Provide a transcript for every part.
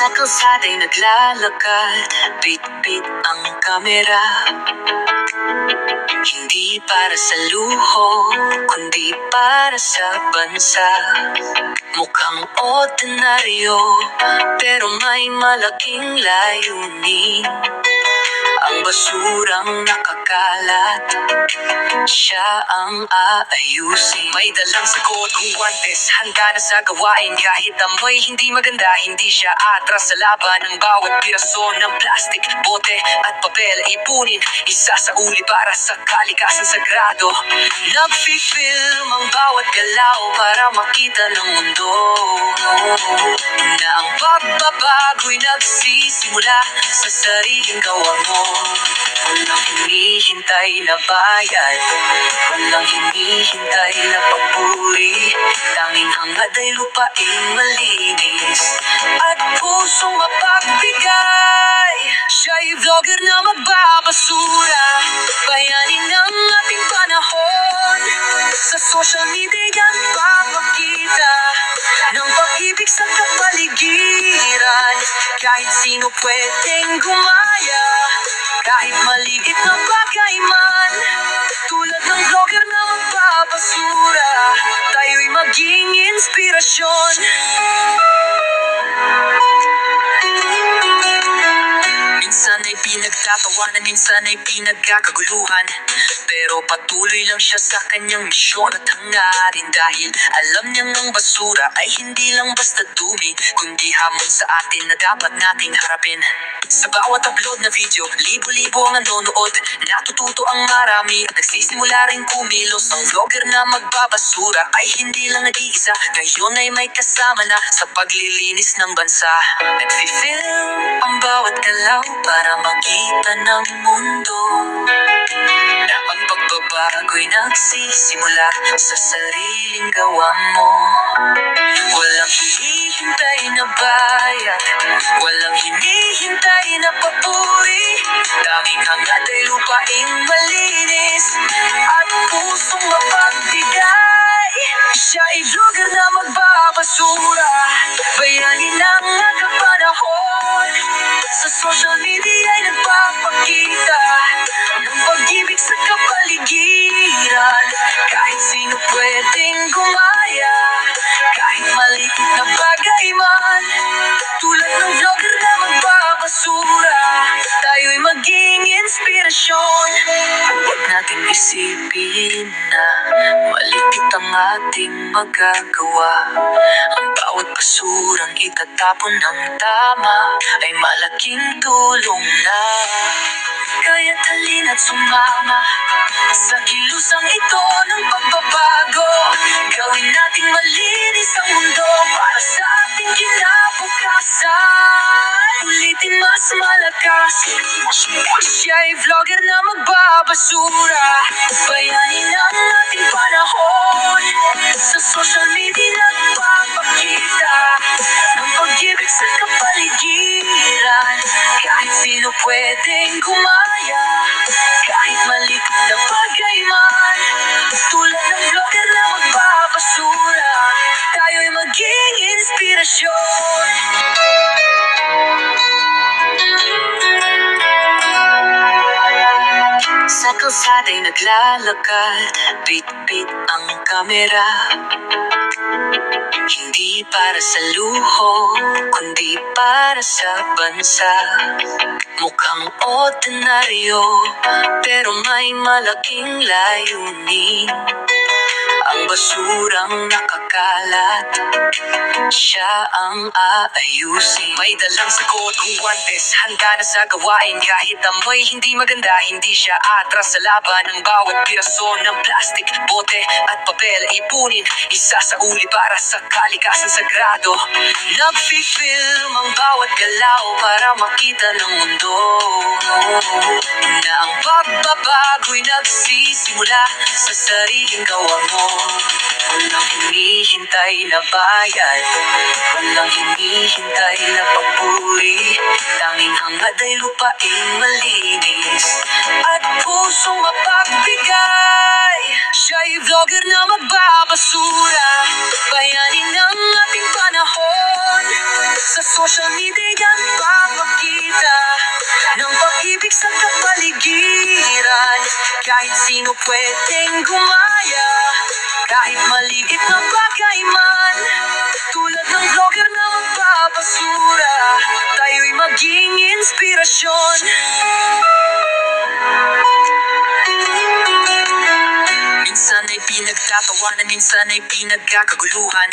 Sa kalsada'y naglalakad, bit-bit ang kamera. Hindi para sa luho, kundi para sa bansa. Mukhang ordinaryo, pero may malaking layunin. Ang basurang nakakalat, siya ang aayusin. May dalang sagot kung guwantes, handa na sa gawain. Kahit amoy hindi maganda, hindi siya atras sa laban. Ang bawat piraso ng plastik, bote at papel ipunin, isa sa uli para sa kalikasan sagrado. Nagfi-film ang bawat galaw para makita ng mundo na ang pagbabago'y nagsisimula sa sariling gawa mo. Walang hinihintay na bayad, walang hinihintay na papuri. Tanging hangad ay lupaing malinis at pusong mapagbigay. Siya'y vlogger na magbabasura, bayanin ng ating panahon. Sa social media papakita ng pag-ibig sa kapaligiran. Kahit sino pwedeng gumaya, kahit maliit na bagay man. Tulad ng vlogger na magbabasura, tayo'y maging inspirasyon. Minsan ay pinagtatawanan, minsan ay pinagkakaguluhan, pero patuloy lang siya sa kanyang misyon at hangarin. Dahil alam niyang ang basura ay hindi lang basta dumi, kundi hamon sa atin na dapat nating harapin. Sa bawat upload na video, libo-libo ang nanonood, natututo ang marami at nagsisimula rin kumilos. Ang vlogger na magbabasura ay hindi lang nag-iisa, ngayon ay may kasama na sa paglilinis ng bansa. Nagfi-film ang bawat galaw para makita ng mundo na ang pagbabago'y nagsisimula sa sariling gawa mo. Walang hinihintay na bayad, walang hinihintay na papuri. Tanging hangad ay lupaing malinis at pusong mapagbigay. Siya ay vlogger na magbabasura, bayanin ng nagkapanahon. Sa social media ay nagpapakita ng pag-ibig sa kapaligiran. Kahit sino pwedeng gumaya, kahit maliit na bagay man. Tulad ng vlogger na magbabasura, tayo'y maging inspirasyon. Huwag nating isipin na malikit ang ating magagawa. Ang bawat basurang itatapon ng tama ay malaking tulong na. Kaya't halina't sumama sa kilusang ito ng pagbabago. Gawin nating malinis ang mundo para sa ating kinabukasan. Ulitin mas malakas, siya'y vlogger na magbabasura, bayanin ang ating panahon. Sa social media nagpapakita ng pag-ibig sa kapaligiran. Kahit sino pwedeng gumaya, kahit maliit na bagay man. Tulad ng vlogger na magbabasura, tayo'y maging inspirasyon. Sa kalsada'y naglalakad, bit-bit ang kamera. Hindi para sa luho, kundi para sa bansa. Mukhang ordinaryo, pero may malaking layunin. Ang basurang nakakalat, siya ang aayusin. May dalang sagot kung guwantes, handa na sa gawain. Kahit amoy hindi maganda, hindi siya atras sa laban. Ang bawat piraso ng plastik, bote at papel ipunin, isa sa uli para sa kalikasan sagrado. Nagfi-film ang bawat galaw para makita ng mundo na ang pagbabago'y nagsisimula sa sariling gawa mo. Walang hinihintay na bayad, walang hinihintay na papuri. Tanging hangad ay lupaing malinis at pusong mapagbigay. Siya'y vlogger na magbabasura, bayanin ng ating panahon. Sa social media papakita ng pag-ibig sa kapaligiran. Kahit sino pwedeng gumaya, kahit maliit na bagay man. Tulad ng vlogger na magbabasura, tayo'y maging inspirasyon. Minsan ay pinagtatawanan, minsan ay pinagkakaguluhan,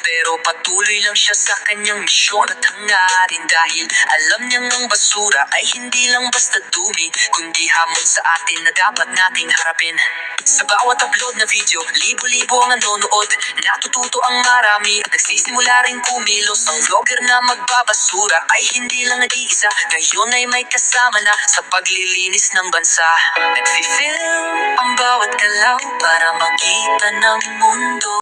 pero patuloy lang siya sa kanyang misyon at hangarin. Dahil alam niyang ang basura ay hindi lang basta dumi, kundi hamon sa atin na dapat nating harapin. Sa bawat upload na video, libo-libo ang nanonood, natututo ang marami at nagsisimula rin kumilos. Ang vlogger na magbabasura ay hindi lang nag-iisa, ngayon ay may kasama na sa paglilinis ng bansa. Nagfi-film ang bawat galaw para makita ng mundo